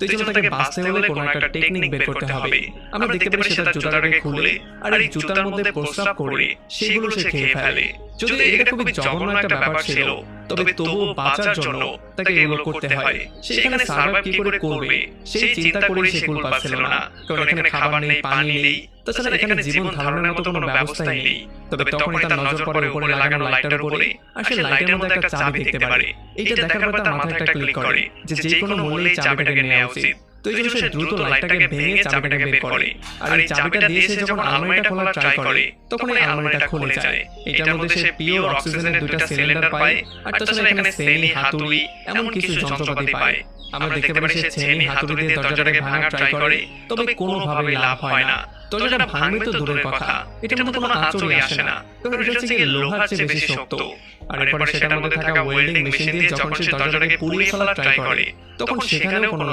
তো এই জন্য তাকে বাঁচতে হলে কোনো একটা টেকনিক বের করতে হবে। আমরা দেখতে পারি সে তার জুতাটাকে খুলে আর এই জুতার মধ্যে প্রস্রাব করে সেগুলো সে খেয়ে ফেলে। যদি এটা খুবই জঘন্য একটা ব্যাপার ছিল, তবে তবুও বাঁচার জন্য তাকে এগুলো করতে হয়। সে এখানে সার্ভাইভ কি করে করবে সেই চিন্তা করে সে কুল পাচ্ছিল না, কারণ এখানে খাবার নেই, পানি নেই, তাছাড়া এখানে জীবন ধারণের মতো কোনো ব্যবস্থাই নেই। তবে তখনই তার নজর পড়ে উপরে লাগানো লাইটটার উপরে, আর সে লাইটের মধ্যে একটা চাবি দেখতে পারে। এইটা দেখার পর তার মাথায় একটা ক্লিক করে যে যে কোনো মূল্যে চাবিটাকে নেওয়া উচিত। তো এই জন্য সে দ্রুত লাইটটাকে ভেঙে চাবিটাকে বের করে, আর এই চাবিটা দিয়ে সে যখন আলমারিটা খোলার ট্রাই করে তখন এই আলমারিটা খুলে যায়। এটার মধ্যে সে পিওর অক্সিজেনের দুইটা সিলিন্ডার পায়, আর তাছাড়া এখানে সেনি, হাতুড়ি এমন কিছু যন্ত্রপাতি পায়। আমরা দেখতে পারি সে সেনি, হাতুড়ি দিয়ে দরজাটাকে ভাঙার ট্রাই করে, তবে কোনোভাবেই লাভ হয় না। দরজাটা ভাঙবে তো দূরের কথা, এটার মধ্যে কোনো আঁচড়ই আসে না, কারণ এটা হচ্ছে লোহার চেয়ে বেশি শক্ত। আর এরপরে সেটার মধ্যে থাকা ওয়েল্ডিং মেশিন দিয়ে যখন সে দরজাটাকে পুড়িয়ে ফেলার ট্রাই করে, তখন সেখানেও কোনো